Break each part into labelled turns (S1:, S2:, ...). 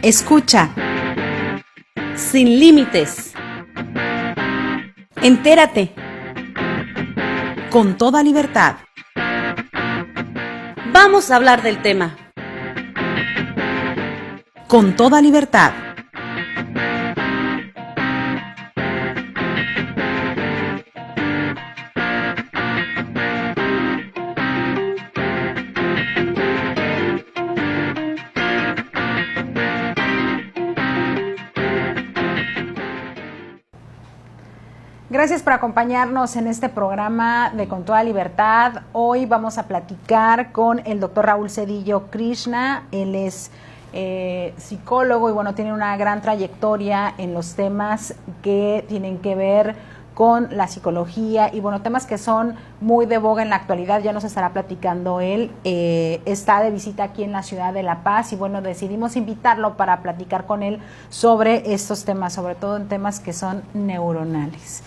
S1: Escucha. Sin límites. Entérate. Con toda libertad. Vamos a hablar del tema. Con toda libertad.
S2: Gracias por acompañarnos en este programa de Con Toda Libertad. Hoy vamos a platicar con el doctor Raúl Cedillo Krishna. Él es psicólogo y bueno, tiene una gran trayectoria en los temas que tienen que ver con la psicología y bueno, temas que son muy de boga en la actualidad. Ya nos estará platicando él. Está de visita aquí en la ciudad de La Paz y bueno, decidimos invitarlo para platicar con él sobre estos temas, sobre todo en temas que son neuronales.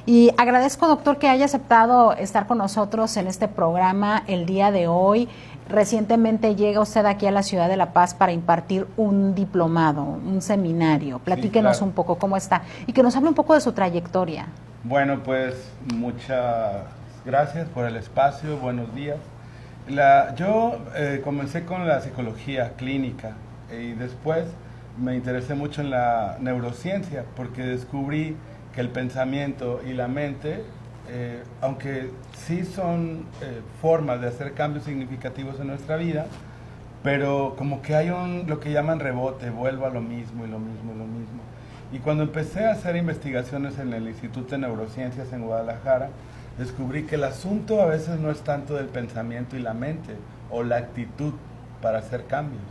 S2: Y agradezco, doctor, que haya aceptado estar con nosotros en este programa el día de hoy. Recientemente llega usted aquí a la ciudad de La Paz para impartir un diplomado, un seminario. Platíquenos
S3: Sí, claro.
S2: un poco cómo está y que nos hable un poco de su trayectoria.
S3: Bueno, pues muchas gracias por el espacio, buenos días. Yo comencé con la psicología clínica y después me interesé mucho en la neurociencia porque descubrí que el pensamiento y la mente, aunque sí son formas de hacer cambios significativos en nuestra vida, pero como que hay lo que llaman rebote, vuelvo a lo mismo y lo mismo y lo mismo. Y cuando empecé a hacer investigaciones en el Instituto de Neurociencias en Guadalajara, descubrí que el asunto a veces no es tanto del pensamiento y la mente, o la actitud para hacer cambios,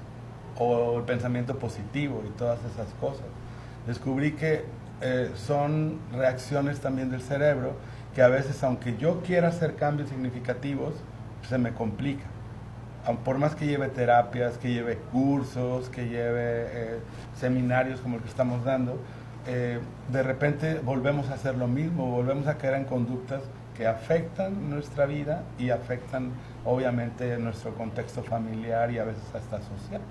S3: o el pensamiento positivo y todas esas cosas. Descubrí que son reacciones también del cerebro, que a veces, aunque yo quiera hacer cambios significativos, se me complica. Por más que lleve terapias, que lleve cursos, que lleve seminarios como el que estamos dando, de repente volvemos a hacer lo mismo, volvemos a caer en conductas que afectan nuestra vida y afectan obviamente nuestro contexto familiar y a veces hasta social.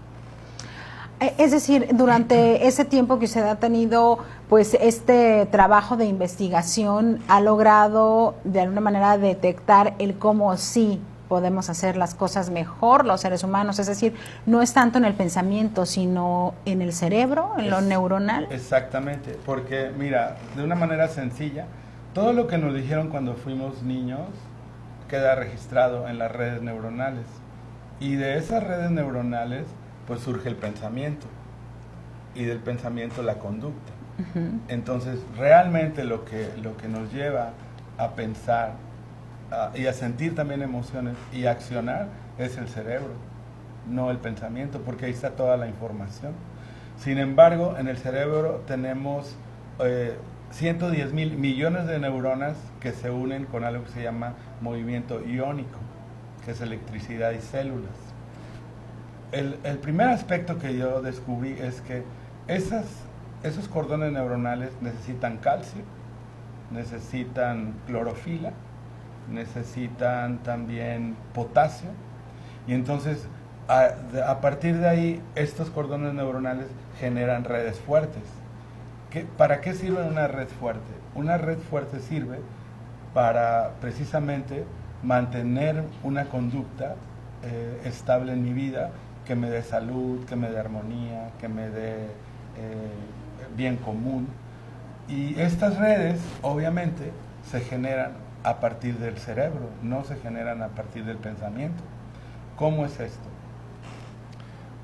S2: Es decir, durante ese tiempo que usted ha tenido pues este trabajo de investigación, ha logrado de alguna manera detectar el cómo sí podemos hacer las cosas mejor los seres humanos, es decir, no es tanto en el pensamiento, sino en el cerebro, en lo neuronal.
S3: Exactamente, porque mira, de una manera sencilla, todo lo que nos dijeron cuando fuimos niños queda registrado en las redes neuronales y de esas redes neuronales pues surge el pensamiento y del pensamiento la conducta. Entonces, realmente lo que nos lleva a pensar y a sentir también emociones y a accionar es el cerebro, no el pensamiento, porque ahí está toda la información. Sin embargo, en el cerebro tenemos 110,000 millones de neuronas que se unen con algo que se llama movimiento iónico, que es electricidad y células. El primer aspecto que yo descubrí es que esos cordones neuronales necesitan calcio, necesitan clorofila, necesitan también potasio, y entonces a partir de ahí estos cordones neuronales generan redes fuertes. ¿Para qué sirve una red fuerte? Una red fuerte sirve para precisamente mantener una conducta estable en mi vida, que me dé salud, que me dé armonía, que me dé bien común. Y estas redes obviamente se generan a partir del cerebro, no se generan a partir del pensamiento. ¿Cómo es esto?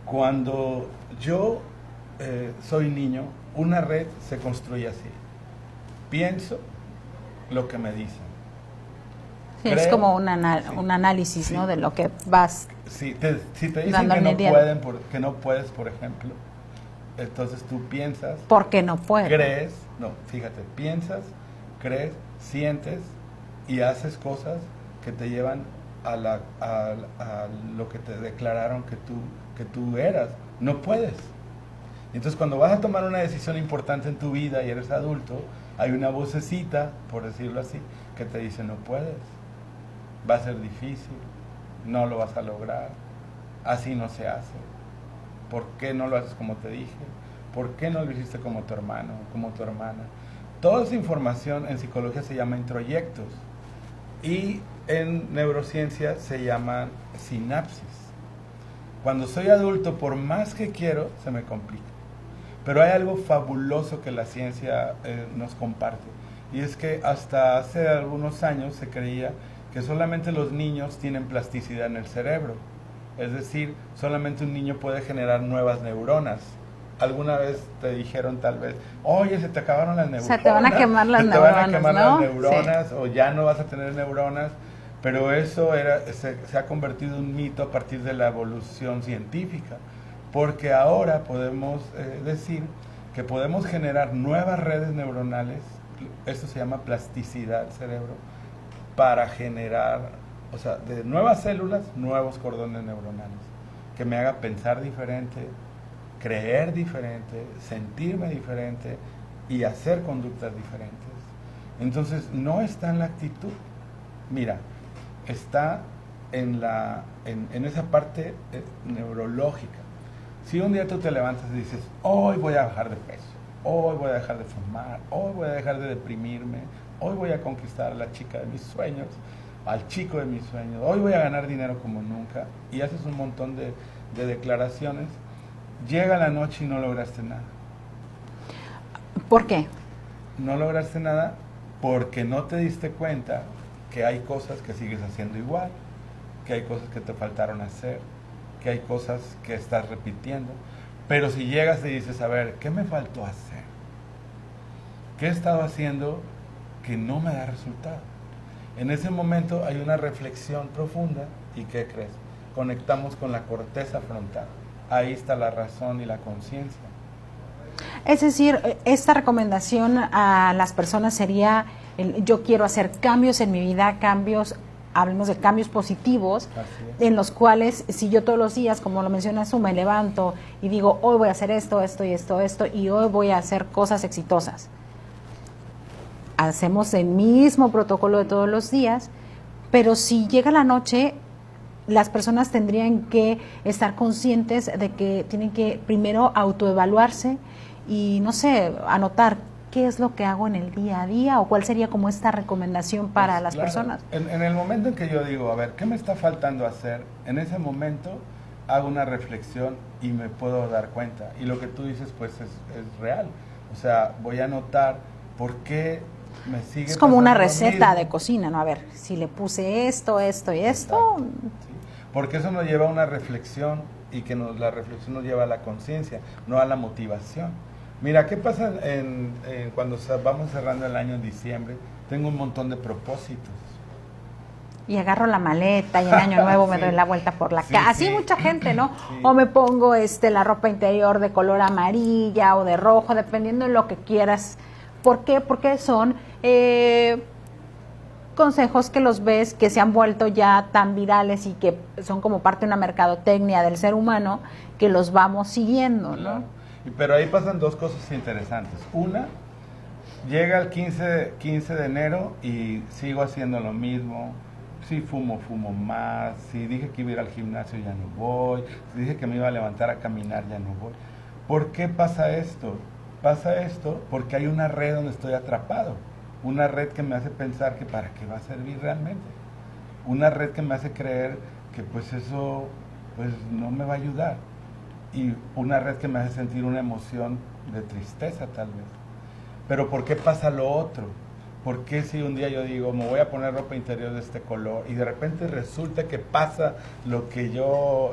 S3: Cuando yo soy niño, una red se construye así. Pienso lo que me dicen.
S2: Sí, es como un análisis, sí, ¿no? De lo que vas.
S3: Sí, si te dicen que no puedes, por ejemplo, entonces tú piensas.
S2: ¿Por qué no puedes?
S3: Crees, no, fíjate, piensas, crees, sientes y haces cosas que te llevan a lo que te declararon que tú eras. No puedes. Entonces, cuando vas a tomar una decisión importante en tu vida y eres adulto, hay una vocecita, por decirlo así, que te dice no puedes, va a ser difícil, no lo vas a lograr, así no se hace. ¿Por qué no lo haces como te dije? ¿Por qué no lo hiciste como tu hermano, como tu hermana? Toda esa información en psicología se llama introyectos y en neurociencia se llaman sinapsis. Cuando soy adulto, por más que quiero, se me complica. Pero hay algo fabuloso que la ciencia nos comparte, y es que hasta hace algunos años se creía que solamente los niños tienen plasticidad en el cerebro. Es decir, solamente un niño puede generar nuevas neuronas. Alguna vez te dijeron tal vez, oye, se te acabaron las neuronas.
S2: Se te van a quemar las neuronas,
S3: se te van a quemar
S2: ¿no?
S3: las neuronas,
S2: Sí.
S3: o ya no vas a tener neuronas. Pero eso se ha convertido en un mito a partir de la evolución científica. Porque ahora podemos decir que podemos generar nuevas redes neuronales, esto se llama plasticidad del cerebro, para generar, o sea, de nuevas células, nuevos cordones neuronales, que me haga pensar diferente, creer diferente, sentirme diferente y hacer conductas diferentes. Entonces, no está en la actitud. Mira, está en esa parte neurológica. Si un día tú te levantas y dices, hoy voy a bajar de peso, hoy voy a dejar de fumar, hoy voy a dejar de deprimirme, hoy voy a conquistar a la chica de mis sueños, al chico de mis sueños, hoy voy a ganar dinero como nunca, y haces un montón de declaraciones, llega la noche y no lograste nada.
S2: ¿Por qué?
S3: No lograste nada porque no te diste cuenta que hay cosas que sigues haciendo igual, que hay cosas que te faltaron hacer, que hay cosas que estás repitiendo. Pero si llegas y dices, a ver, ¿qué me faltó hacer? ¿Qué he estado haciendo que no me da resultado? En ese momento hay una reflexión profunda y ¿qué crees? Conectamos con la corteza frontal. Ahí está la razón y la conciencia.
S2: Es decir, esta recomendación a las personas sería, yo quiero hacer cambios en mi vida, cambios, hablemos de cambios positivos, en los cuales si yo todos los días, como lo mencionas tú, me levanto y digo, hoy voy a hacer esto, esto y esto, esto, y hoy voy a hacer cosas exitosas. Hacemos el mismo protocolo de todos los días, pero si llega la noche, las personas tendrían que estar conscientes de que tienen que primero autoevaluarse y, no sé, anotar qué es lo que hago en el día a día o cuál sería como esta recomendación para
S3: Pues,
S2: las
S3: claro,
S2: personas.
S3: En el momento en que yo digo, a ver, ¿qué me está faltando hacer? En ese momento hago una reflexión y me puedo dar cuenta. Y lo que tú dices, pues, es real. O sea, voy a anotar por qué me sigue
S2: Es como una
S3: pasando lo
S2: receta
S3: mismo.
S2: de cocina, ¿no? A ver, si le puse esto, esto y esto.
S3: Exacto, sí. Porque eso nos lleva a una reflexión y que la reflexión nos lleva a la conciencia, no a la motivación. Mira, ¿qué pasa cuando vamos cerrando el año en diciembre? Tengo un montón de propósitos.
S2: Y agarro la maleta y en Año Nuevo me
S3: Sí.
S2: doy la vuelta por la
S3: Sí,
S2: casa. Así
S3: sí.
S2: mucha gente, ¿no?
S3: Sí.
S2: O me pongo la ropa interior de color amarilla o de rojo, dependiendo de lo que quieras. ¿Por qué? Porque son consejos que los ves que se han vuelto ya tan virales y que son como parte de una mercadotecnia del ser humano que los vamos siguiendo, ¿no?
S3: Claro. Pero ahí pasan dos cosas interesantes. Una, llega el 15 de enero y sigo haciendo lo mismo. Si fumo más. Si dije que iba a ir al gimnasio, ya no voy. Si dije que me iba a levantar a caminar, ya no voy. ¿Por qué pasa esto? Pasa esto porque hay una red donde estoy atrapado. Una red que me hace pensar que para qué va a servir realmente. Una red que me hace creer que pues eso pues no me va a ayudar. Y una red que me hace sentir una emoción de tristeza tal vez. Pero ¿por qué pasa lo otro? ¿Por qué si un día yo digo, me voy a poner ropa interior de este color y de repente resulta que pasa lo que yo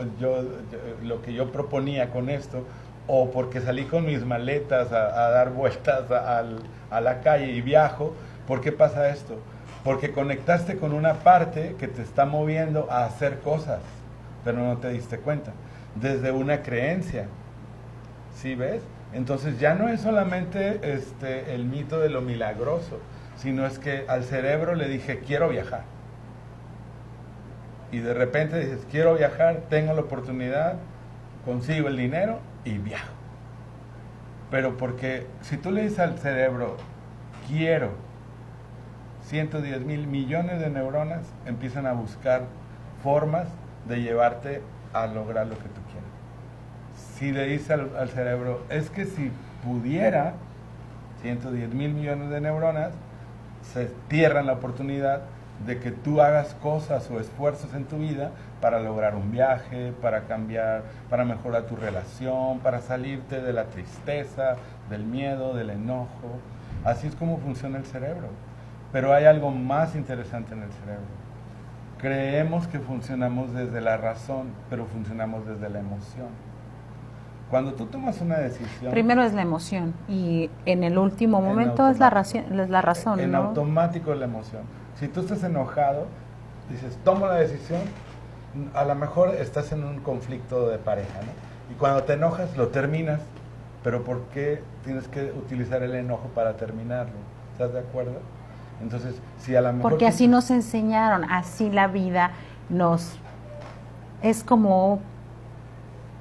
S3: proponía con esto? O porque salí con mis maletas a dar vueltas a la calle y viajo, ¿por qué pasa esto? Porque conectaste con una parte que te está moviendo a hacer cosas, pero no te diste cuenta. Desde una creencia, ¿sí ves? Entonces ya no es solamente el mito de lo milagroso, sino es que al cerebro le dije, quiero viajar. Y de repente dices, quiero viajar, tengo la oportunidad, consigo el dinero y viajo. Pero porque si tú le dices al cerebro, quiero 110 mil millones de neuronas, empiezan a buscar formas de llevarte a lograr lo que tú quieres. si le dice al cerebro, es que si pudiera, 110 mil millones de neuronas, se cierran la oportunidad de que tú hagas cosas o esfuerzos en tu vida para lograr un viaje, para cambiar, para mejorar tu relación, para salirte de la tristeza, del miedo, del enojo. Así es como funciona el cerebro. Pero hay algo más interesante en el cerebro. Creemos que funcionamos desde la razón, pero funcionamos desde la emoción. Cuando tú tomas una decisión...
S2: Primero es la emoción y en el último momento es la razón,
S3: En
S2: ¿no?
S3: automático es la emoción. Si tú estás enojado, dices, tomo la decisión, a lo mejor estás en un conflicto de pareja, ¿no? Y cuando te enojas, lo terminas, pero ¿por qué tienes que utilizar el enojo para terminarlo? ¿Estás de acuerdo? Entonces, si a lo mejor...
S2: Porque así nos enseñaron, así la vida nos... Es como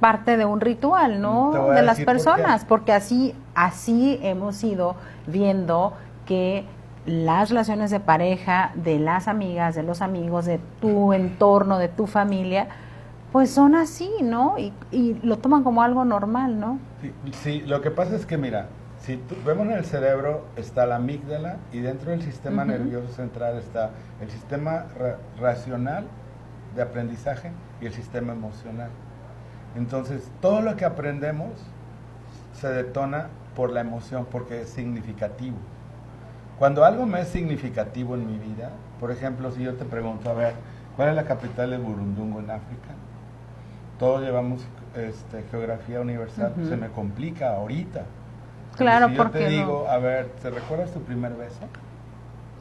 S2: parte de un ritual, ¿no?
S3: Te voy a
S2: De las
S3: decir por qué.
S2: personas, porque así hemos ido viendo que las relaciones de pareja, de las amigas, de los amigos, de tu entorno, de tu familia, pues son así, ¿no? Y lo toman como algo normal, ¿no?
S3: Sí, lo que pasa es que, mira, si vemos en el cerebro está la amígdala y dentro del sistema nervioso central está el sistema racional de aprendizaje y el sistema emocional. Entonces, todo lo que aprendemos se detona por la emoción, porque es significativo. Cuando algo me es significativo en mi vida, por ejemplo, si yo te pregunto, a ver, ¿cuál es la capital de Burundungo en África? Todos llevamos geografía universal, se me complica ahorita.
S2: Claro,
S3: si yo
S2: porque
S3: te digo, a ver, ¿te recuerdas tu primer beso?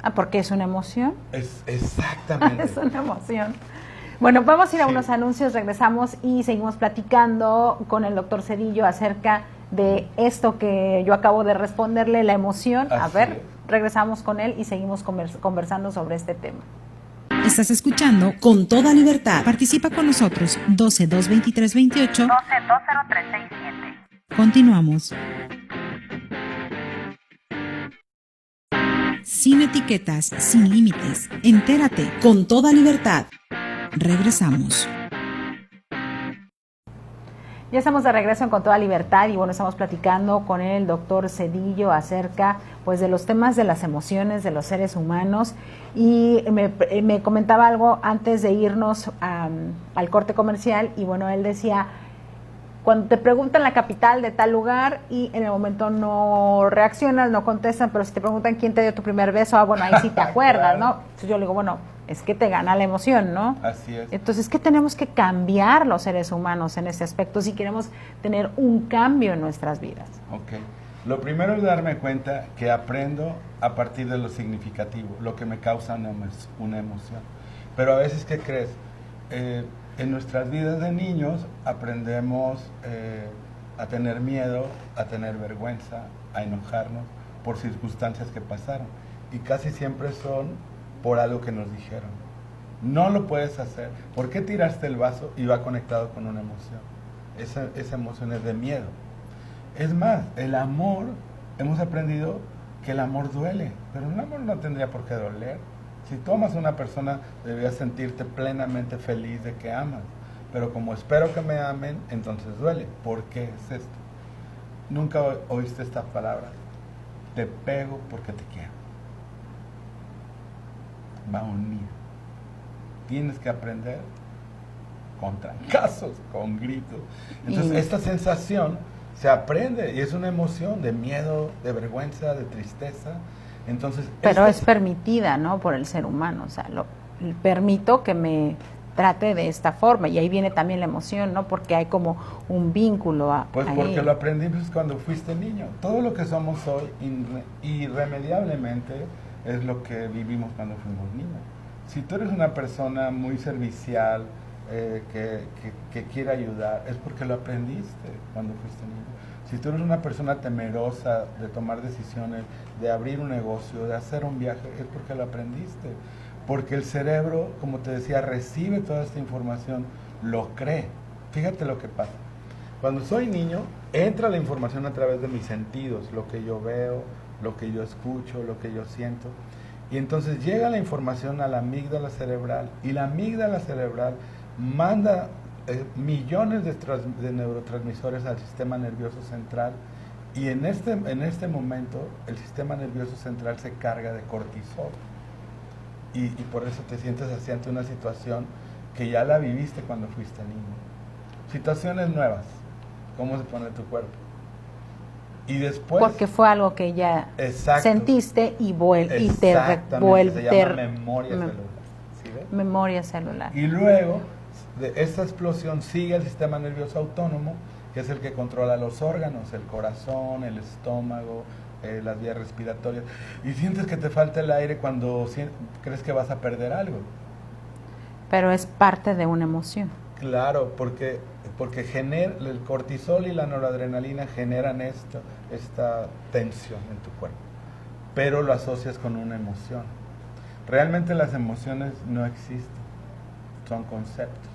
S2: Ah, porque es una emoción.
S3: Es exactamente.
S2: Es una emoción. Bueno, vamos a ir a unos anuncios, regresamos y seguimos platicando con el doctor Zedillo acerca de esto que yo acabo de responderle, la emoción. A
S3: Así
S2: ver,
S3: es.
S2: regresamos con él y seguimos conversando sobre este tema.
S1: Estás escuchando Con Toda Libertad. Participa con nosotros 12-223-28.
S2: 12-203-67.
S1: Continuamos. Sin etiquetas, sin límites. Entérate con toda libertad. Regresamos.
S2: Ya estamos de regreso en Con Toda Libertad y bueno, estamos platicando con el doctor Zedillo acerca pues de los temas de las emociones de los seres humanos y me comentaba algo antes de irnos al corte comercial y bueno, él decía, cuando te preguntan la capital de tal lugar y en el momento no reaccionas, no contestan, pero si te preguntan quién te dio tu primer beso, bueno, ahí sí te acuerdas,
S3: Claro.
S2: ¿no? Entonces yo le digo, bueno, es que te gana la emoción, ¿no?
S3: Así es.
S2: Entonces, ¿qué tenemos que cambiar los seres humanos en este aspecto si queremos tener un cambio en nuestras vidas?
S3: Ok. Lo primero es darme cuenta que aprendo a partir de lo significativo, lo que me causa una emoción. Pero a veces, ¿qué crees? En nuestras vidas de niños aprendemos a tener miedo, a tener vergüenza, a enojarnos por circunstancias que pasaron. Y casi siempre son por algo que nos dijeron. No lo puedes hacer. ¿Por qué tiraste el vaso? Y va conectado con una emoción. Esa emoción es de miedo. Es más, el amor, hemos aprendido que el amor duele, pero el amor no tendría por qué doler. Si tú amas a una persona, deberías sentirte plenamente feliz de que amas. Pero como espero que me amen, entonces duele. ¿Por qué es esto? Nunca oíste esta palabra. Te pego porque te quiero. Va unida. Tienes que aprender con trancazos, con gritos. Entonces, esta sensación se aprende y es una emoción de miedo, de vergüenza, de tristeza. Entonces,
S2: Pero es permitida, ¿no? Por el ser humano, o sea, permito que me trate de esta forma y ahí viene también la emoción, ¿no? Porque hay como un vínculo
S3: pues
S2: ahí.
S3: porque lo aprendimos cuando fuiste niño. Todo lo que somos hoy, irremediablemente, es lo que vivimos cuando fuimos niños. Si tú eres una persona muy servicial, que quiere ayudar, es porque lo aprendiste cuando fuiste niño. Si tú eres una persona temerosa de tomar decisiones, de abrir un negocio, de hacer un viaje, es porque lo aprendiste. Porque el cerebro, como te decía, recibe toda esta información, lo cree. Fíjate lo que pasa. Cuando soy niño, entra la información a través de mis sentidos, lo que yo veo, lo que yo escucho, lo que yo siento. Y entonces llega la información a la amígdala cerebral y la amígdala cerebral manda millones de neurotransmisores al sistema nervioso central, y en este momento el sistema nervioso central se carga de cortisol, y por eso te sientes así ante una situación que ya la viviste cuando fuiste niño. Situaciones nuevas, cómo se pone tu cuerpo. Y después...
S2: Porque fue algo que ya sentiste y te
S3: revuelve. Se llama memoria celular. ¿Sí ves?
S2: Memoria celular.
S3: Y luego de esta explosión sigue el sistema nervioso autónomo, que es el que controla los órganos, el corazón, el estómago, las vías respiratorias. Y sientes que te falta el aire cuando crees que vas a perder algo.
S2: Pero es parte de una emoción.
S3: Claro, porque genera el cortisol y la noradrenalina generan esta tensión en tu cuerpo, pero lo asocias con una emoción. Realmente las emociones no existen, son conceptos.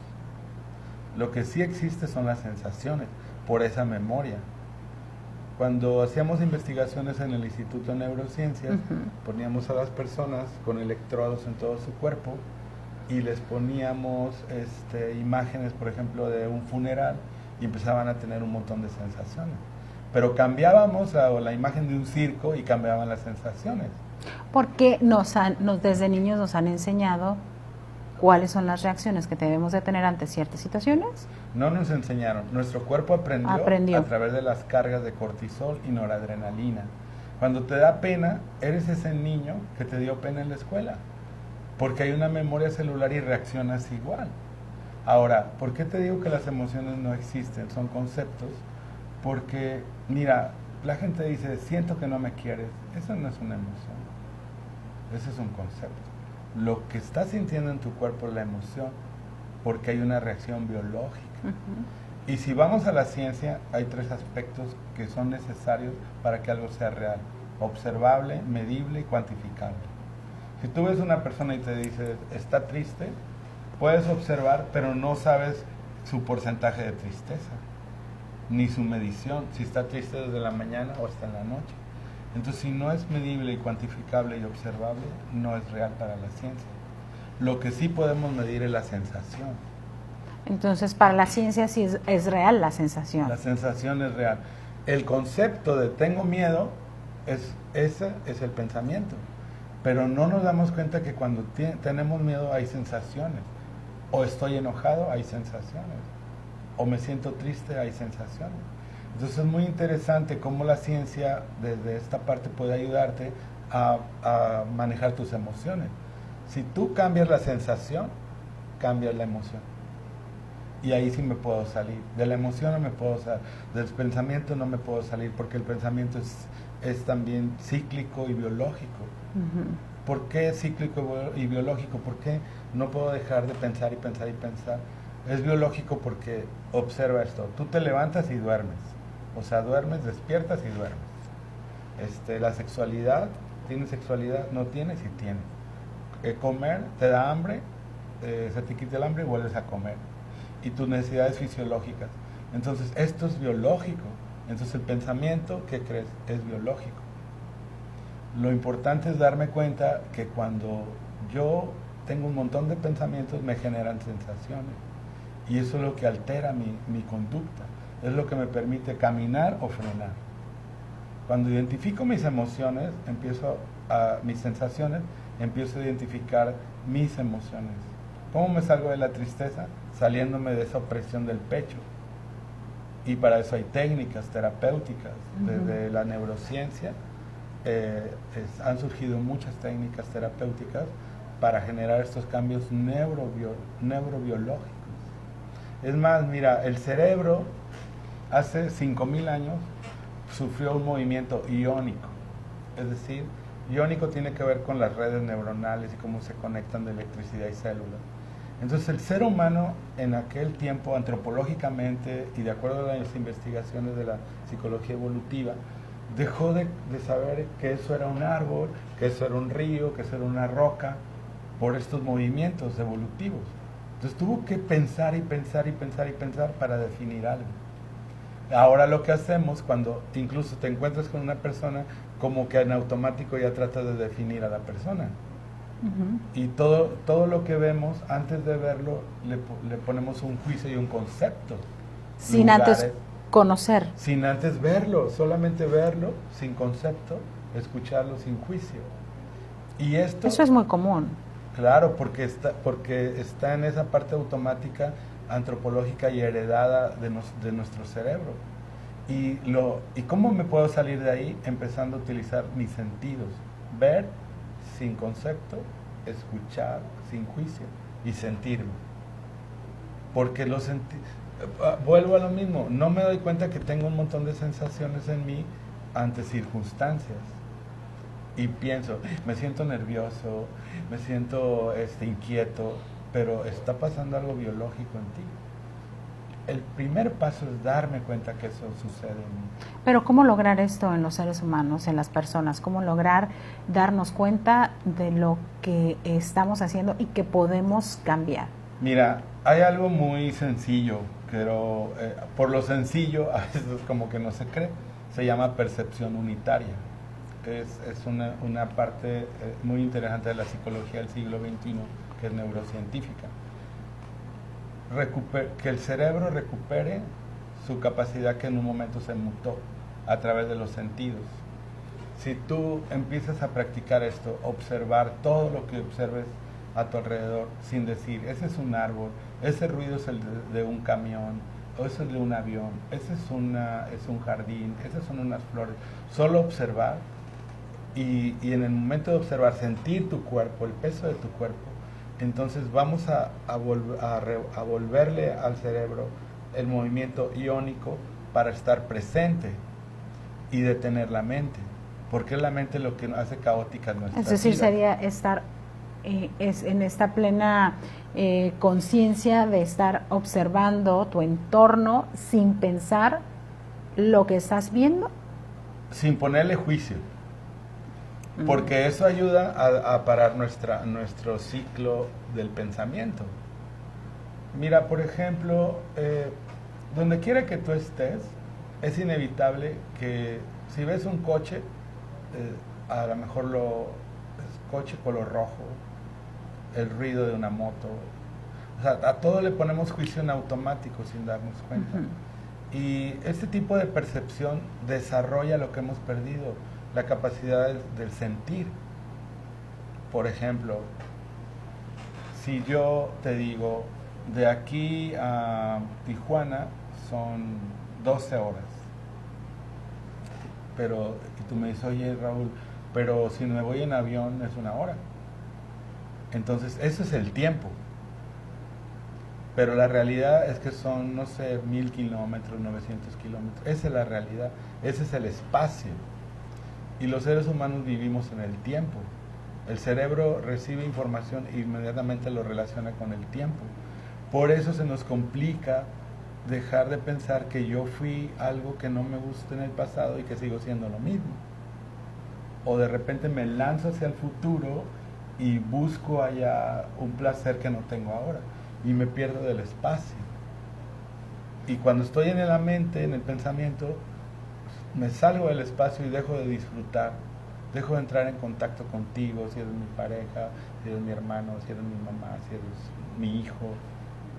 S3: Lo que sí existe son las sensaciones, por esa memoria. Cuando hacíamos investigaciones en el Instituto de Neurociencias, poníamos a las personas con electrodos en todo su cuerpo y les poníamos imágenes, por ejemplo, de un funeral, y empezaban a tener un montón de sensaciones. Pero cambiábamos a la imagen de un circo y cambiaban las sensaciones.
S2: Porque desde niños nos han enseñado cuáles son las reacciones que debemos de tener ante ciertas situaciones.
S3: No nos enseñaron, nuestro cuerpo aprendió a través de las cargas de cortisol y noradrenalina. Cuando te da pena, eres ese niño que te dio pena en la escuela, porque hay una memoria celular y reaccionas igual. Ahora, ¿por qué te digo que las emociones no existen? Son conceptos, porque, mira, la gente dice, siento que no me quieres. Eso no es una emoción, ese es un concepto. Lo que estás sintiendo en tu cuerpo es la emoción, porque hay una reacción biológica. Y si vamos a la ciencia, hay 3 aspectos que son necesarios para que algo sea real: observable, medible y cuantificable. Si tú ves una persona y te dice, está triste, puedes observar, pero no sabes su porcentaje de tristeza, ni su medición, si está triste desde la mañana o hasta en la noche. Entonces, si no es medible y cuantificable y observable, no es real para la ciencia. Lo que sí podemos medir es la sensación.
S2: Entonces, para la ciencia sí es real la sensación.
S3: La sensación es real. El concepto de tengo miedo, ese es el pensamiento. Pero no nos damos cuenta que cuando tenemos miedo hay sensaciones. O estoy enojado, hay sensaciones. O me siento triste, hay sensaciones. Entonces es muy interesante cómo la ciencia desde esta parte puede ayudarte a manejar tus emociones. Si tú cambias la sensación, cambias la emoción. Y ahí sí me puedo salir. De la emoción no me puedo salir. Del pensamiento no me puedo salir, porque el pensamiento es también cíclico y biológico. ¿Por qué cíclico y biológico? ¿Por qué no puedo dejar de pensar y pensar y pensar? Es biológico porque observa esto. Tú te levantas y duermes. O sea, duermes, despiertas y duermes. La sexualidad, ¿tienes sexualidad? No tienes y tienes. Comer, te da hambre, se te quita el hambre y vuelves a comer. Y tus necesidades fisiológicas. Entonces, esto es biológico. Entonces, el pensamiento, ¿qué crees? Es biológico. Lo importante es darme cuenta que cuando yo tengo un montón de pensamientos, me generan sensaciones. Y eso es lo que altera mi conducta. Es lo que me permite caminar o frenar. Cuando identifico mis emociones, mis sensaciones, empiezo a identificar mis emociones. ¿Cómo me salgo de la tristeza? Saliéndome de esa opresión del pecho. Y para eso hay técnicas terapéuticas. Desde la neurociencia han surgido muchas técnicas terapéuticas para generar estos cambios neurobiológicos. Es más, mira, el cerebro hace 5,000 años sufrió un movimiento iónico. Es decir, iónico tiene que ver con las redes neuronales y cómo se conectan de electricidad y células. Entonces el ser humano en aquel tiempo, antropológicamente y de acuerdo a las investigaciones de la psicología evolutiva, dejó de saber que eso era un árbol, que eso era un río, que eso era una roca, por estos movimientos evolutivos. Entonces tuvo que pensar y pensar y pensar y pensar para definir algo. Ahora lo que hacemos cuando incluso te encuentras con una persona, como que en automático ya tratas de definir a la persona. Y todo lo que vemos, antes de verlo, le ponemos un juicio y un concepto.
S2: Sin antes conocer.
S3: Sin antes verlo, solamente verlo, sin concepto, escucharlo sin juicio. Y esto...
S2: Eso es muy común.
S3: Claro, porque está en esa parte automática, antropológica y heredada de nuestro cerebro. ¿Y cómo me puedo salir de ahí? Empezando a utilizar mis sentidos. Ver sin concepto, escuchar sin juicio y sentirme. Porque vuelvo a lo mismo, no me doy cuenta que tengo un montón de sensaciones en mí ante circunstancias. Y pienso, me siento nervioso, me siento inquieto, pero está pasando algo biológico en ti. El primer paso es darme cuenta que eso sucede en mí.
S2: Pero ¿cómo lograr esto en los seres humanos, en las personas? ¿Cómo lograr darnos cuenta de lo que estamos haciendo y que podemos cambiar?
S3: Mira, hay algo muy sencillo, pero por lo sencillo a veces como que no se cree. Se llama percepción unitaria. Es una parte muy interesante de la psicología del siglo XXI, que es neurocientífica. Que el cerebro recupere su capacidad que en un momento se mutó a través de los sentidos. Si tú empiezas a practicar esto, observar todo lo que observes a tu alrededor sin decir, ese es un árbol, ese ruido es el de un camión, o ese es de un avión, ese es un jardín, esas son unas flores. Solo observar y en el momento de observar, sentir tu cuerpo, el peso de tu cuerpo, entonces vamos a volverle al cerebro el movimiento iónico para estar presente y detener la mente, porque es la mente lo que hace caótica nuestra vida.
S2: Es decir, sería estar en esta plena conciencia de estar observando tu entorno sin pensar lo que estás viendo.
S3: Sin ponerle juicio. Porque eso ayuda a parar nuestro ciclo del pensamiento. Mira, por ejemplo, donde quiera que tú estés, es inevitable que si ves un coche, a lo mejor coche color rojo, el ruido de una moto, o sea, a todo le ponemos juicio en automático sin darnos cuenta. Y este tipo de percepción desarrolla lo que hemos perdido, la capacidad del sentir. Por ejemplo, si yo te digo, de aquí a Tijuana son 12 horas, y tú me dices, oye Raúl, pero si me voy en avión es 1 hora. Entonces, eso es el tiempo. Pero la realidad es que son, no sé, 1000 kilómetros, 900 kilómetros. Esa es la realidad, ese es el espacio. Y los seres humanos vivimos en el tiempo. El cerebro recibe información e inmediatamente lo relaciona con el tiempo. Por eso se nos complica dejar de pensar que yo fui algo que no me gusta en el pasado y que sigo siendo lo mismo. O de repente me lanzo hacia el futuro y busco allá un placer que no tengo ahora y me pierdo del espacio. Y cuando estoy en la mente, en el pensamiento, me salgo del espacio y dejo de disfrutar, dejo de entrar en contacto contigo, si eres mi pareja, si eres mi hermano, si eres mi mamá, si eres mi hijo.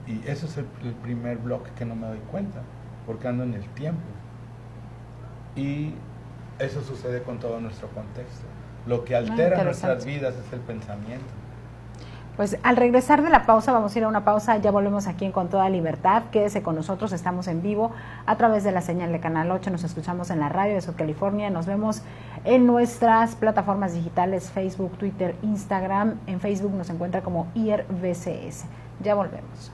S3: Y eso es el primer bloque que no me doy cuenta, porque ando en el tiempo. Y eso sucede con todo nuestro contexto. Lo que altera nuestras vidas es el pensamiento.
S2: Pues al regresar de la pausa, vamos a ir a una pausa, ya volvemos aquí en Con Toda Libertad. Quédese con nosotros, estamos en vivo a través de la señal de Canal 8, nos escuchamos en la radio de Sur California, nos vemos en nuestras plataformas digitales, Facebook, Twitter, Instagram. En Facebook nos encuentra como IRVCS. Ya volvemos.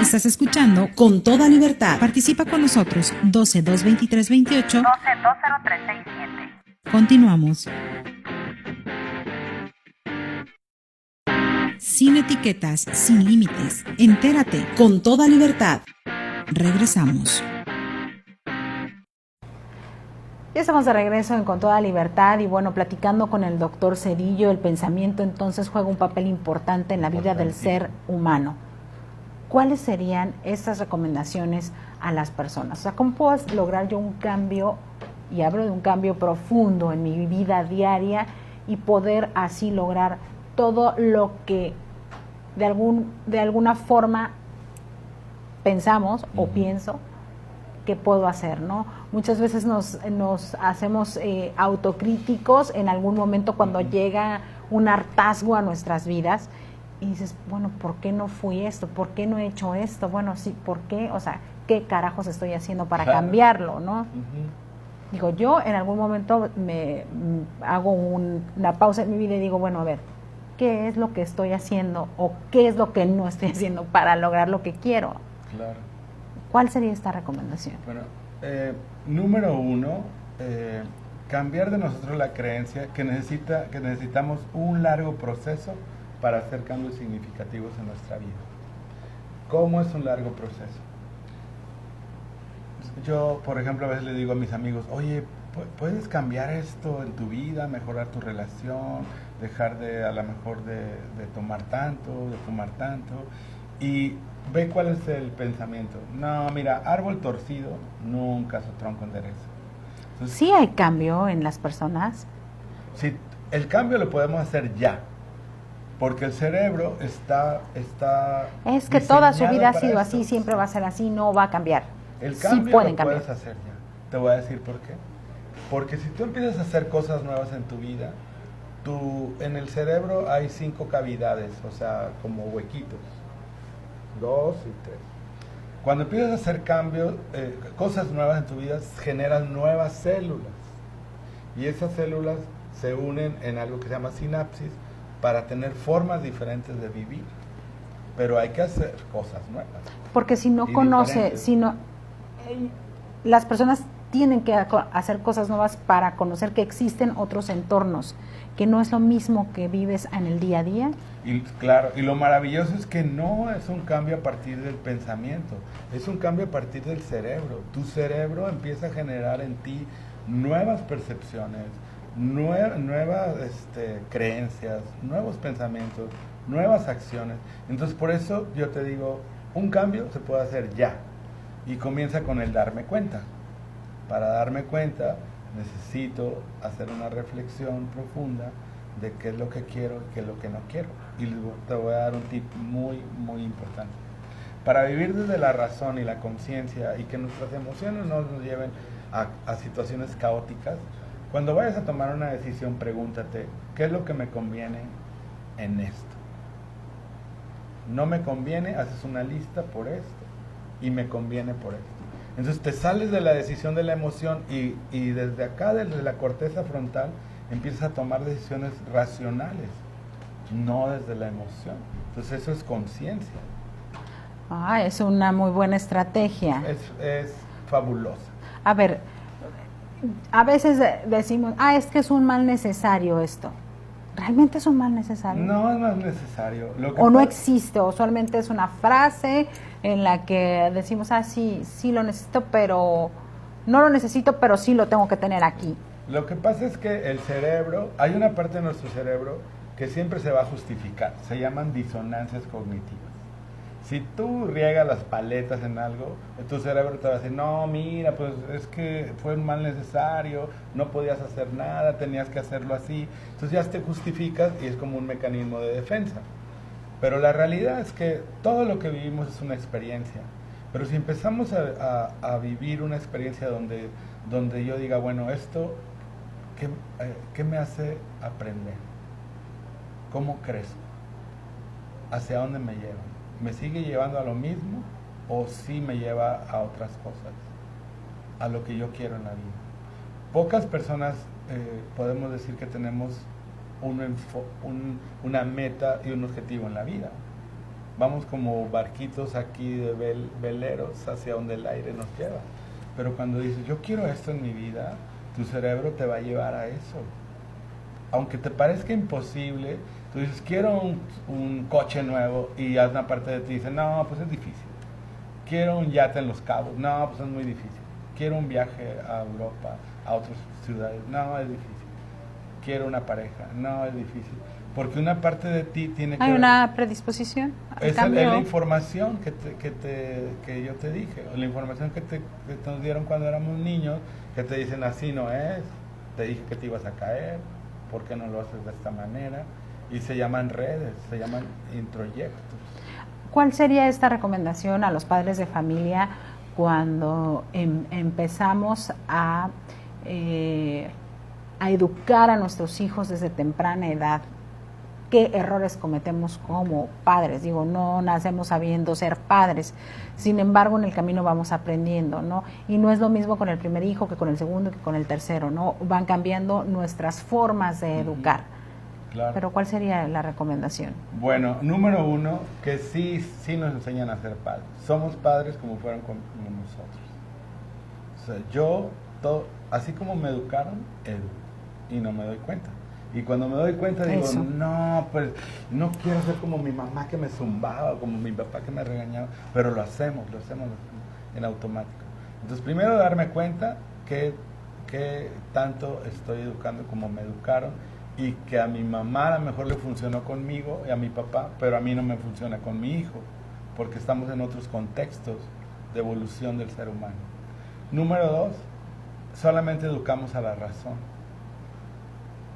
S1: Estás escuchando Con Toda Libertad. Participa con nosotros 12-223-28.
S4: 12-203-67.
S1: Continuamos. Sin etiquetas, sin límites. Entérate con toda libertad. Regresamos.
S2: Ya estamos de regreso en Con Toda Libertad y bueno, platicando con el doctor Cedillo, el pensamiento entonces juega un papel importante en la vida del ser humano. ¿Cuáles serían estas recomendaciones a las personas? O sea, ¿cómo puedo lograr yo un cambio, y hablo de un cambio profundo en mi vida diaria, y poder así lograr todo lo que de alguna forma pensamos o pienso que puedo hacer, ¿no? Muchas veces nos hacemos autocríticos en algún momento cuando llega un hartazgo a nuestras vidas y dices, bueno, ¿por qué no fui esto? ¿Por qué no he hecho esto? Bueno, sí, ¿por qué? O sea, ¿qué carajos estoy haciendo para cambiarlo, no? Digo, yo en algún momento me hago una pausa en mi vida y digo, bueno, a ver, ¿qué es lo que estoy haciendo o qué es lo que no estoy haciendo para lograr lo que quiero?
S3: Claro.
S2: ¿Cuál sería esta recomendación?
S3: Bueno, número 1, cambiar de nosotros la creencia que necesitamos un largo proceso para hacer cambios significativos en nuestra vida. ¿Cómo es un largo proceso? Yo, por ejemplo, a veces le digo a mis amigos, oye, ¿puedes cambiar esto en tu vida, mejorar tu relación, dejar a lo mejor de tomar tanto, de fumar tanto? Y ve cuál es el pensamiento. No, mira, árbol torcido nunca su tronco endereza. Entonces,
S2: ¿sí hay cambio en las personas?
S3: Sí, el cambio lo podemos hacer ya, porque el cerebro está
S2: es que toda su vida ha
S3: para
S2: sido
S3: esto.
S2: así, siempre va a ser así, no va a cambiar.
S3: El
S2: Sí
S3: cambio
S2: pueden
S3: lo
S2: cambiar.
S3: puedes hacer ya. Te voy a decir por qué. Porque si tú empiezas a hacer cosas nuevas en tu vida, en el cerebro hay 5 cavidades, o sea, como huequitos. 2 y 3. Cuando empiezas a hacer cambios, cosas nuevas en tu vida, generan nuevas células. Y esas células se unen en algo que se llama sinapsis para tener formas diferentes de vivir. Pero hay que hacer cosas nuevas.
S2: Porque si no
S3: Y
S2: conoce,
S3: diferentes.
S2: si no, las personas tienen que hacer cosas nuevas para conocer que existen otros entornos, que no es lo mismo que vives en el día a día.
S3: Y claro, y lo maravilloso es que no es un cambio a partir del pensamiento, es un cambio a partir del cerebro. Tu cerebro empieza a generar en ti nuevas percepciones, nuevas creencias, nuevos pensamientos, nuevas acciones. Entonces por eso yo te digo, un cambio se puede hacer ya y comienza con el darme cuenta. Para darme cuenta necesito hacer una reflexión profunda de qué es lo que quiero y qué es lo que no quiero. Y te voy a dar un tip muy, muy importante. Para vivir desde la razón y la conciencia y que nuestras emociones no nos lleven a situaciones caóticas, cuando vayas a tomar una decisión, pregúntate, ¿qué es lo que me conviene en esto? No me conviene, haces una lista por esto y me conviene por esto. Entonces te sales de la decisión de la emoción y desde acá, desde la corteza frontal, empiezas a tomar decisiones racionales, no desde la emoción. Entonces eso es conciencia.
S2: Ah, es una muy buena estrategia.
S3: Es fabulosa.
S2: A ver, a veces decimos, es que es un mal necesario esto. ¿Realmente es un mal necesario?
S3: No es necesario.
S2: O no existe, o solamente es una frase en la que decimos, sí lo necesito, pero no lo necesito, pero sí lo tengo que tener aquí.
S3: Lo que pasa es que el cerebro, hay una parte de nuestro cerebro que siempre se va a justificar, se llaman disonancias cognitivas. Si tú riegas las paletas en algo, tu cerebro te va a decir, no, mira, pues es que fue un mal necesario, no podías hacer nada, tenías que hacerlo así. Entonces ya te justificas y es como un mecanismo de defensa. Pero la realidad es que todo lo que vivimos es una experiencia. Pero si empezamos a vivir una experiencia donde yo diga, bueno, esto, ¿qué me hace aprender? ¿Cómo crezco? ¿Hacia dónde me lleva? ¿Me sigue llevando a lo mismo o sí me lleva a otras cosas? A lo que yo quiero en la vida. Pocas personas podemos decir que tenemos una meta y un objetivo en la vida. Vamos como barquitos aquí de veleros hacia donde el aire nos lleva. Pero cuando dices, yo quiero esto en mi vida, tu cerebro te va a llevar a eso. Aunque te parezca imposible, tú dices, quiero un coche nuevo y una parte de ti dice, no, pues es difícil. Quiero un yate en Los Cabos, no, pues es muy difícil. Quiero un viaje a Europa, a otras ciudades, no, es difícil. Quiero una pareja, no, es difícil. Porque una parte de ti tiene que...
S2: ¿Hay una predisposición al
S3: es
S2: cambio?
S3: la información que yo te dije, la información que nos dieron cuando éramos niños, que te dicen así no es, te dije que te ibas a caer, ¿por qué no lo haces de esta manera? y se llaman redes, se llaman introyectos.
S2: ¿Cuál sería esta recomendación a los padres de familia cuando empezamos a educar a nuestros hijos desde temprana edad? ¿Qué errores cometemos como padres? Digo, no nacemos sabiendo ser padres, sin embargo en el camino vamos aprendiendo, ¿no? Y no es lo mismo con el primer hijo que con el segundo que con el tercero, ¿no? Van cambiando nuestras formas de educar.
S3: Claro.
S2: Pero ¿cuál sería la recomendación?
S3: Bueno, número uno, que sí nos enseñan a ser padres. Somos padres como fueron como nosotros. O sea, así como me educaron, educo, y no me doy cuenta. Y cuando me doy cuenta digo,
S2: Eso.
S3: no, pues no quiero ser como mi mamá que me zumbaba, como mi papá que me regañaba, pero lo hacemos en automático. Entonces, primero darme cuenta que tanto estoy educando como me educaron, y que a mi mamá a lo mejor le funcionó conmigo y a mi papá, pero a mí no me funciona con mi hijo, porque estamos en otros contextos de evolución del ser humano. Número dos, solamente educamos a la razón.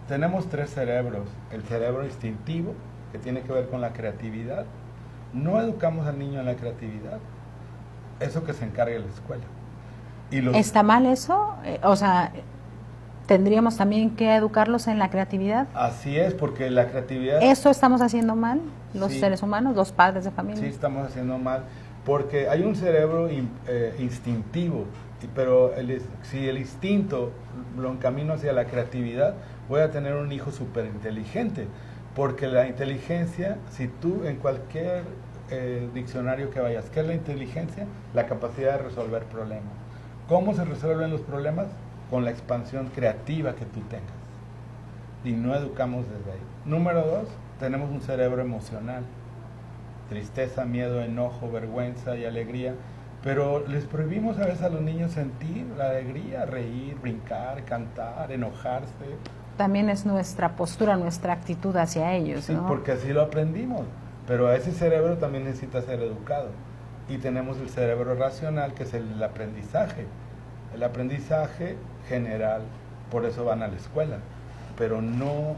S3: Tenemos 3 cerebros. El cerebro instintivo, que tiene que ver con la creatividad. No educamos al niño en la creatividad. Eso que se encargue la escuela.
S2: ¿Está mal eso? O sea, ¿tendríamos también que educarlos en la creatividad?
S3: Así es, porque la creatividad...
S2: ¿Eso estamos haciendo mal los
S3: Sí.
S2: seres humanos, los padres de familia?
S3: Sí, estamos haciendo mal, porque hay un cerebro instintivo, pero si el instinto lo encamino hacia la creatividad, voy a tener un hijo súper inteligente, porque la inteligencia, si tú en cualquier diccionario que vayas, ¿qué es la inteligencia? La capacidad de resolver problemas. ¿Cómo se resuelven los problemas? Con la expansión creativa que tú tengas. Y no educamos desde ahí. Número 2, tenemos un cerebro emocional. Tristeza, miedo, enojo, vergüenza y alegría. Pero les prohibimos a veces a los niños sentir la alegría, reír, brincar, cantar, enojarse.
S2: También es nuestra postura, nuestra actitud hacia ellos,
S3: Sí,
S2: ¿no?
S3: porque así lo aprendimos. Pero a ese cerebro también necesita ser educado. Y tenemos el cerebro racional, que es el aprendizaje. El aprendizaje general, por eso van a la escuela. Pero no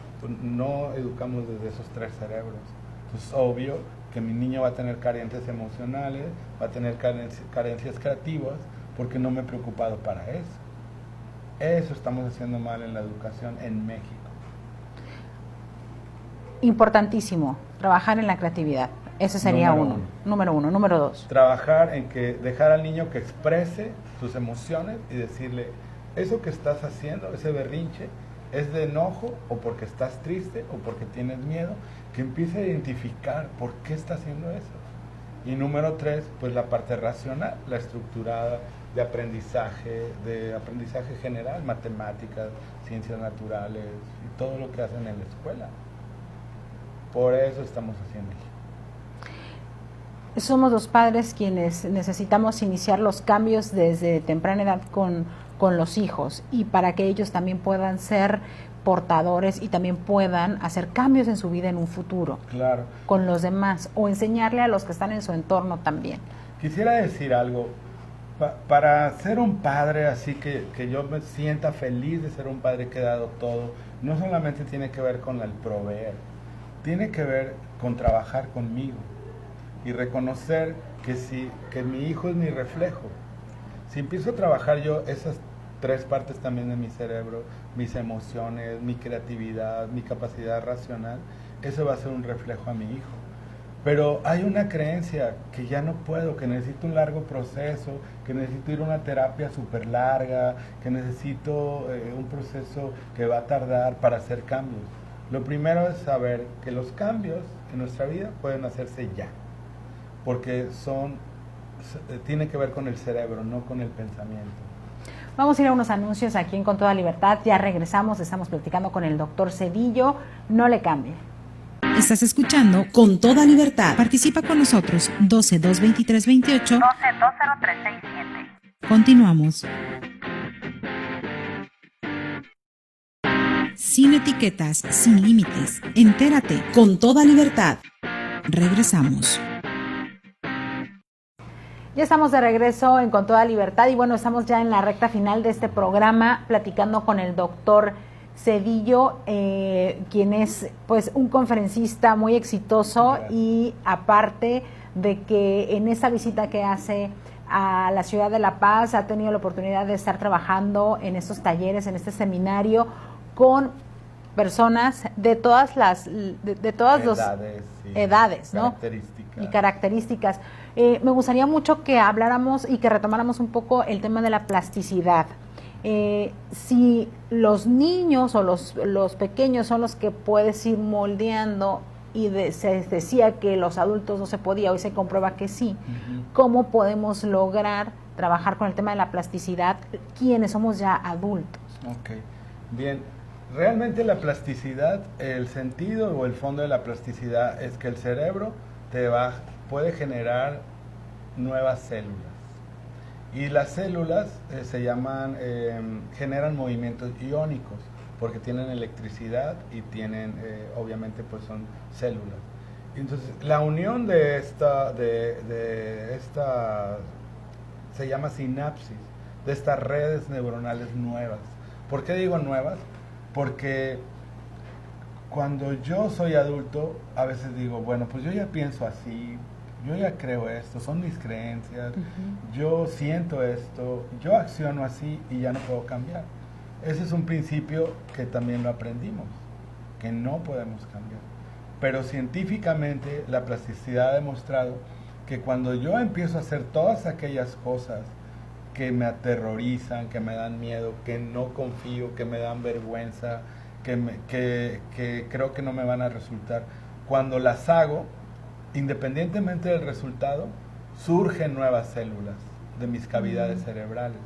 S3: educamos desde esos 3 cerebros. Entonces, obvio que mi niño va a tener carencias emocionales, va a tener carencias creativas, porque no me he preocupado para eso. Eso estamos haciendo mal en la educación en México.
S2: Importantísimo, trabajar en la creatividad. Ese sería número uno. Número 2.
S3: Trabajar en que dejar al niño que exprese sus emociones y decirle, eso que estás haciendo, ese berrinche, es de enojo o porque estás triste o porque tienes miedo, que empiece a identificar por qué está haciendo eso. Y número 3, pues la parte racional, la estructurada de aprendizaje general, matemáticas, ciencias naturales y todo lo que hacen en la escuela. Por eso estamos haciendo.
S2: Somos los padres quienes necesitamos iniciar los cambios desde temprana edad con los hijos, y para que ellos también puedan ser portadores y también puedan hacer cambios en su vida en un futuro.
S3: Claro.
S2: Con los demás, o enseñarle a los que están en su entorno también.
S3: Quisiera decir algo. Para ser un padre así que yo me sienta feliz de ser un padre que ha dado todo, no solamente tiene que ver con el proveer, tiene que ver con trabajar conmigo y reconocer que mi hijo es mi reflejo. Si empiezo a trabajar yo esas 3 partes también de mi cerebro, mis emociones, mi creatividad, mi capacidad racional, eso va a ser un reflejo a mi hijo. Pero hay una creencia que ya no puedo, que necesito un largo proceso, que necesito ir a una terapia súper larga, que necesito un proceso que va a tardar para hacer cambios. Lo primero es saber que los cambios en nuestra vida pueden hacerse ya, porque tiene que ver con el cerebro, no con el pensamiento.
S2: Vamos a ir a unos anuncios aquí en Con Toda Libertad. Ya regresamos, estamos platicando con el doctor Cedillo. No le cambie.
S1: Estás escuchando Con Toda Libertad. Participa con nosotros 12-223-28.
S2: 12-203-67.
S1: Continuamos. Sin etiquetas, sin límites. Entérate con toda libertad. Regresamos.
S2: Ya estamos de regreso en Con Toda Libertad y bueno, estamos ya en la recta final de este programa platicando con el doctor Cedillo, quien es pues un conferencista muy exitoso. Gracias. Y aparte de que en esta visita que hace a la ciudad de La Paz ha tenido la oportunidad de estar trabajando en estos talleres, en este seminario con personas de todas las edades, ¿no? Y características. Me gustaría mucho que habláramos y que retomáramos un poco el tema de la plasticidad. Si los niños o los pequeños son los que puedes ir moldeando y se decía que los adultos no se podía, hoy se comprueba que sí, ¿cómo podemos lograr trabajar con el tema de la plasticidad quienes somos ya adultos?
S3: Ok, bien. Realmente la plasticidad, el sentido o el fondo de la plasticidad es que el cerebro puede generar nuevas células. Y las células generan movimientos iónicos, porque tienen electricidad y tienen, obviamente, pues son células. Entonces, la unión de esta se llama sinapsis, de estas redes neuronales nuevas. ¿Por qué digo nuevas? Porque cuando yo soy adulto, a veces digo, bueno, pues yo ya pienso así, yo ya creo esto, son mis creencias, yo siento esto, yo acciono así y ya no puedo cambiar. Ese es un principio que también lo aprendimos, que no podemos cambiar. Pero científicamente la plasticidad ha demostrado que cuando yo empiezo a hacer todas aquellas cosas que me aterrorizan, que me dan miedo, que no confío, que me dan vergüenza, que creo que no me van a resultar, cuando las hago, independientemente del resultado, surgen nuevas células de mis cavidades cerebrales.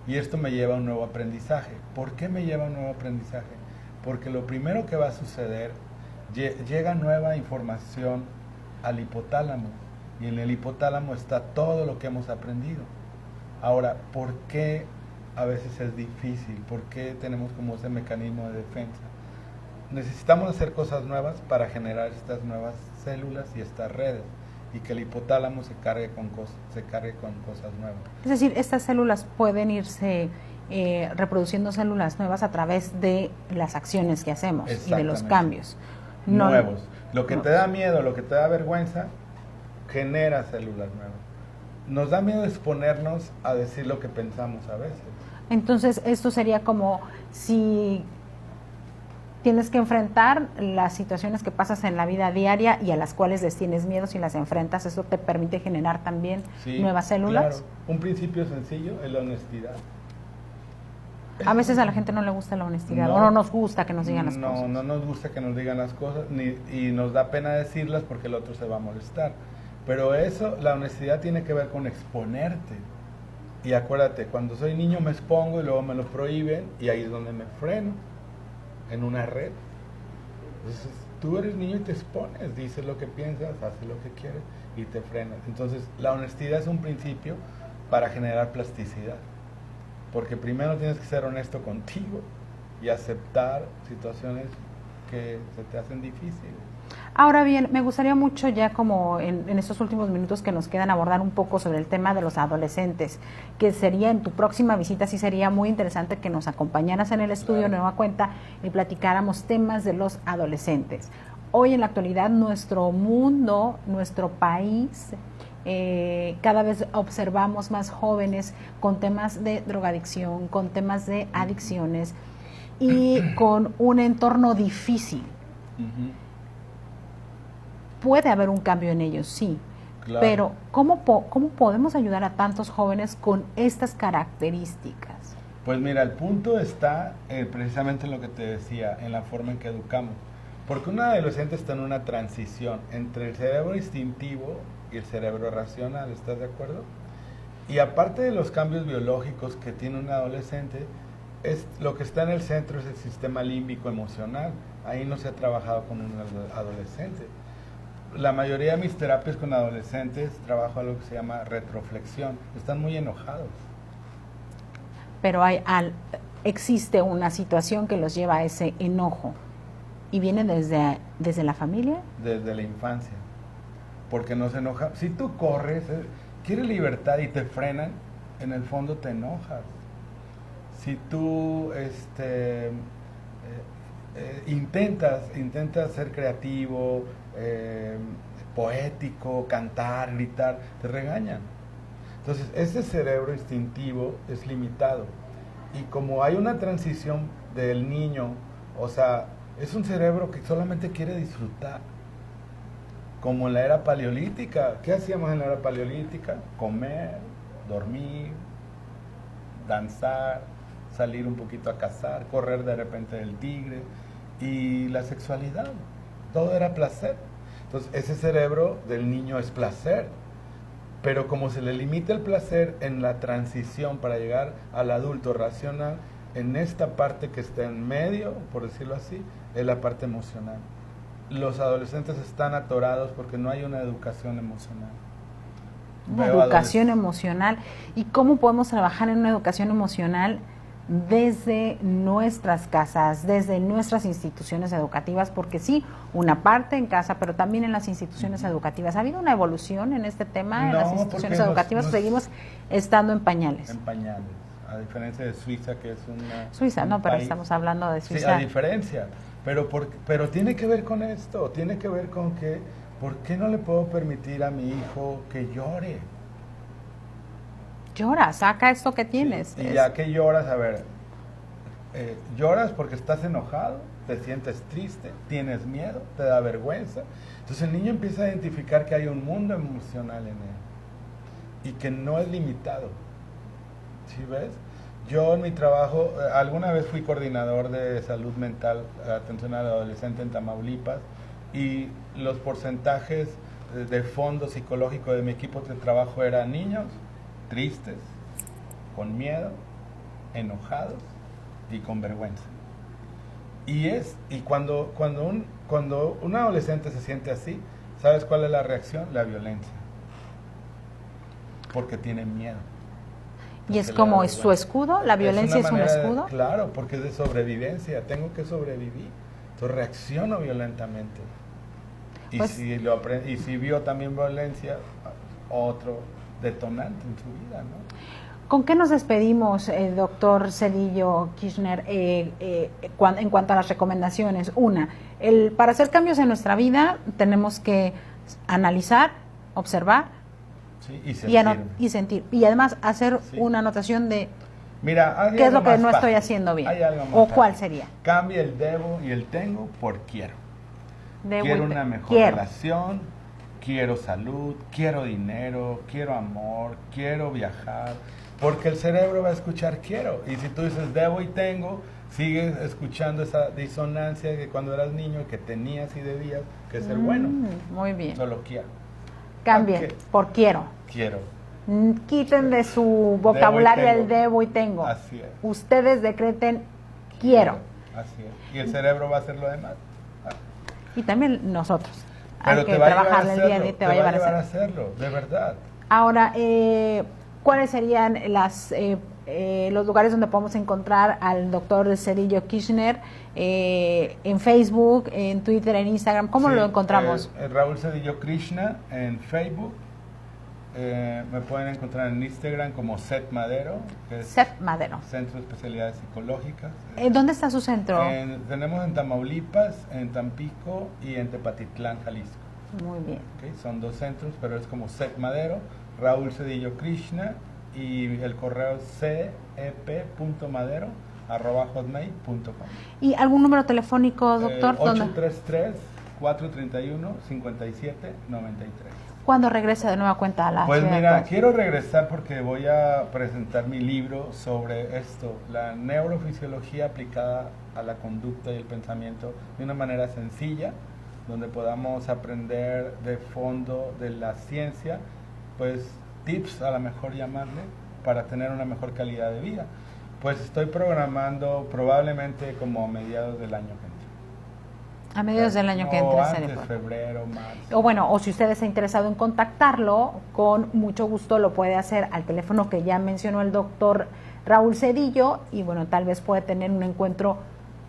S3: Y esto me lleva a un nuevo aprendizaje. ¿Por qué me lleva a un nuevo aprendizaje? Porque lo primero que va a suceder, llega nueva información al hipotálamo. Y en el hipotálamo está todo lo que hemos aprendido. Ahora, ¿por qué a veces es difícil? ¿Por qué tenemos como ese mecanismo de defensa? Necesitamos hacer cosas nuevas para generar estas nuevas células y estas redes, y que el hipotálamo se cargue con cosas nuevas. Es
S2: decir, estas células pueden irse reproduciendo células nuevas a través de las acciones que hacemos y de los cambios.
S3: Nuevos. Lo que te da miedo, lo que te da vergüenza, genera células nuevas. Nos da miedo exponernos a decir lo que pensamos a veces.
S2: Entonces, esto sería como si tienes que enfrentar las situaciones que pasas en la vida diaria y a las cuales les tienes miedo. Si las enfrentas, eso te permite generar también nuevas células.
S3: Claro. Un principio sencillo es la honestidad.
S2: A veces a la gente no le gusta la honestidad, o no nos gusta que nos digan las cosas.
S3: No nos gusta que nos digan las cosas, y nos da pena decirlas porque el otro se va a molestar. Pero la honestidad tiene que ver con exponerte. Y acuérdate, cuando soy niño me expongo y luego me lo prohíben, y ahí es donde me freno, en una red. Entonces, tú eres niño y te expones, dices lo que piensas, haces lo que quieres y te frenas. Entonces, la honestidad es un principio para generar plasticidad. Porque primero tienes que ser honesto contigo y aceptar situaciones que se te hacen difíciles.
S2: Ahora bien, me gustaría mucho ya como en estos últimos minutos que nos quedan abordar un poco sobre el tema de los adolescentes, que sería en tu próxima visita, sí sería muy interesante que nos acompañaras en el estudio de Nueva Cuenta y platicáramos temas de los adolescentes. Hoy en la actualidad nuestro mundo, nuestro país, cada vez observamos más jóvenes con temas de drogadicción, con temas de adicciones y con un entorno difícil. Puede haber un cambio en ellos, sí, claro. Pero ¿cómo podemos ayudar a tantos jóvenes con estas características?
S3: Pues mira, el punto está precisamente en lo que te decía, en la forma en que educamos. Porque un adolescente está en una transición entre el cerebro instintivo y el cerebro racional, ¿estás de acuerdo? Y aparte de los cambios biológicos que tiene un adolescente, lo que está en el centro es el sistema límbico emocional. Ahí no se ha trabajado con un adolescente. La mayoría de mis terapias con adolescentes trabajo algo que se llama retroflexión. Están muy enojados.
S2: Pero existe una situación que los lleva a ese enojo. ¿Y viene desde la familia?
S3: Desde la infancia. Porque no se enoja. Si tú corres, quieres libertad y te frenan, en el fondo te enojas. Si tú intentas ser creativo, poético, cantar, gritar, te regañan. Entonces, ese cerebro instintivo es limitado. Y como hay una transición del niño, o sea, es un cerebro que solamente quiere disfrutar. Como en la era paleolítica. ¿Qué hacíamos en la era paleolítica? Comer, dormir, danzar, salir un poquito a cazar, correr de repente del tigre. Y la sexualidad, todo era placer. Entonces, ese cerebro del niño es placer. Pero como se le limita el placer en la transición para llegar al adulto racional, en esta parte que está en medio, por decirlo así, es la parte emocional. Los adolescentes están atorados porque no hay una educación emocional.
S2: Una educación emocional. ¿Y cómo podemos trabajar en una educación emocional desde nuestras casas, desde nuestras instituciones educativas? Porque sí, una parte en casa, pero también en las instituciones educativas. ¿Ha habido una evolución en este tema? En las instituciones educativas seguimos estando en pañales.
S3: En pañales, a diferencia de Suiza, que es una...
S2: Suiza, no, pero
S3: país.
S2: Estamos hablando de Suiza.
S3: Sí, a diferencia. Pero tiene que ver con esto, tiene que ver con que, ¿por qué no le puedo permitir a mi hijo que llore?
S2: Llora, saca esto que tienes.
S3: Sí, y ya que lloras, a ver, lloras porque estás enojado, te sientes triste, tienes miedo, te da vergüenza. Entonces el niño empieza a identificar que hay un mundo emocional en él y que no es limitado. ¿Sí ves? Yo en mi trabajo, alguna vez fui coordinador de salud mental, atención al adolescente en Tamaulipas, y los porcentajes de fondo psicológico de mi equipo de trabajo eran niños tristes, con miedo, enojados y con vergüenza. Y cuando un adolescente se siente así, ¿sabes cuál es la reacción? La violencia. Porque tiene miedo.
S2: Y es como es su escudo, la violencia es un escudo.
S3: Claro, porque es de sobrevivencia, tengo que sobrevivir. Entonces reacciono violentamente. Y,
S2: Pues,
S3: si vio también violencia, otro detonante en su vida, ¿no?
S2: ¿Con qué nos despedimos, doctor Cedillo Kirchner, en cuanto a las recomendaciones? Una, para hacer cambios en nuestra vida tenemos que analizar, observar,
S3: sí, y sentir.
S2: Y además hacer una anotación de
S3: mira,
S2: qué es lo que no estoy haciendo bien. O cuál sería.
S3: Cambia el debo y el tengo por quiero. Quiero una mejor relación, quiero salud, quiero dinero, quiero amor, quiero viajar. Porque el cerebro va a escuchar quiero. Y si tú dices debo y tengo, sigues escuchando esa disonancia de que cuando eras niño, que tenías y debías, que es el bueno.
S2: Muy bien.
S3: Solo quiero.
S2: Cambien por quiero.
S3: Quiero.
S2: Quiten de su vocabulario el debo y tengo.
S3: Así es.
S2: Ustedes decreten quiero.
S3: Así es. Y el cerebro va a hacer lo demás.
S2: Y también nosotros.
S3: Pero
S2: hay que trabajar el día a día, te va a llevar a
S3: hacerlo, de verdad.
S2: Ahora, ¿cuáles serían los lugares donde podemos encontrar al doctor Cedillo Kirchner? En Facebook, en Twitter, en Instagram, ¿cómo lo encontramos?
S3: Raúl Cedillo Krishna en Facebook. Me pueden encontrar en Instagram como Set Madero, que es
S2: Set Madero,
S3: Centro de Especialidades Psicológicas.
S2: ¿Dónde está su centro?
S3: Tenemos en Tamaulipas, en Tampico y en Tepatitlán, Jalisco.
S2: Muy bien.
S3: Okay, son 2 centros, pero es como Set Madero, Raúl Cedillo Krishna, y el correo es cep.madero@hotmail.com.
S2: ¿Y algún número telefónico, doctor?
S3: 833-431-5793.
S2: ¿Cuándo regresa de nueva cuenta a la
S3: Pues
S2: ciudad?
S3: mira, quiero regresar porque voy a presentar mi libro sobre esto, la neurofisiología aplicada a la conducta y el pensamiento de una manera sencilla, donde podamos aprender de fondo de la ciencia, pues tips a lo mejor llamarle, para tener una mejor calidad de vida. Pues estoy programando probablemente como a mediados del año que entra.
S2: A mediados del año que entra.
S3: Antes, febrero, marzo.
S2: O bueno, o si usted está interesado en contactarlo, con mucho gusto lo puede hacer al teléfono que ya mencionó el doctor Raúl Cedillo, y bueno, tal vez puede tener un encuentro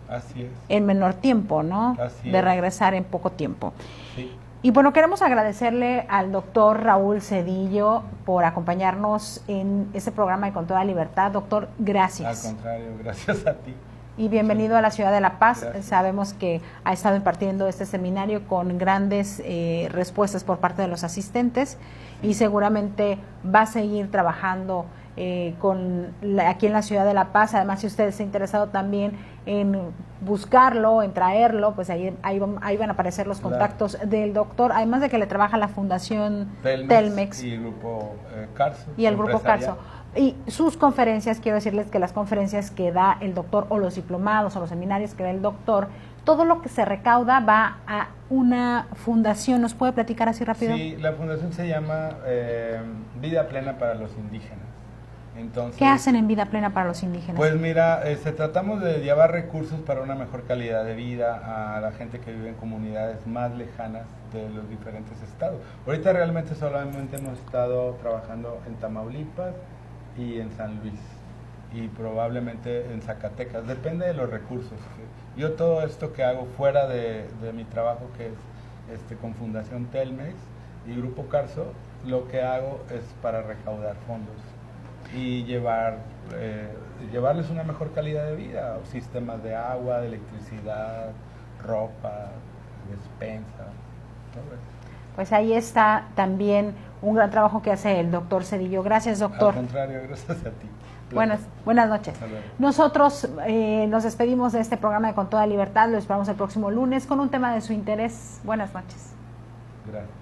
S3: Así es.
S2: en menor tiempo, ¿no?
S3: Así
S2: de
S3: es.
S2: regresar en poco tiempo.
S3: Sí.
S2: Y bueno, queremos agradecerle al doctor Raúl Cedillo por acompañarnos en este programa de Con Toda Libertad. Doctor, gracias.
S3: Al contrario, gracias a ti.
S2: Y bienvenido a la ciudad de La Paz.
S3: Gracias.
S2: Sabemos que ha estado impartiendo este seminario con grandes respuestas por parte de los asistentes y seguramente va a seguir trabajando aquí en la ciudad de La Paz. Además, si usted está interesado también en buscarlo, en traerlo, pues ahí van a aparecer los contactos del doctor, además de que le trabaja la Fundación Telmex
S3: y el Grupo Carso.
S2: Y el Grupo Carso. Y sus conferencias, quiero decirles que las conferencias que da el doctor, o los diplomados, o los seminarios que da el doctor, todo lo que se recauda va a una fundación. ¿Nos puede platicar así rápido?
S3: Sí, la fundación se llama Vida Plena para los Indígenas. Entonces,
S2: ¿qué hacen en Vida Plena para los indígenas?
S3: Pues mira, tratamos de llevar recursos para una mejor calidad de vida a la gente que vive en comunidades más lejanas de los diferentes estados. Ahorita realmente solamente hemos estado trabajando en Tamaulipas y en San Luis y probablemente en Zacatecas, depende de los recursos. Yo todo esto que hago fuera de mi trabajo, que es con Fundación Telmex y Grupo Carso, lo que hago es para recaudar fondos y llevarles una mejor calidad de vida, sistemas de agua, de electricidad, ropa, despensa, todo eso.
S2: Pues ahí está también un gran trabajo que hace el doctor Cedillo. Gracias, doctor.
S3: Al contrario, gracias a ti.
S2: Buenas noches. Nosotros nos despedimos de este programa de Con Toda Libertad. Lo esperamos el próximo lunes con un tema de su interés. Buenas noches.
S3: Gracias.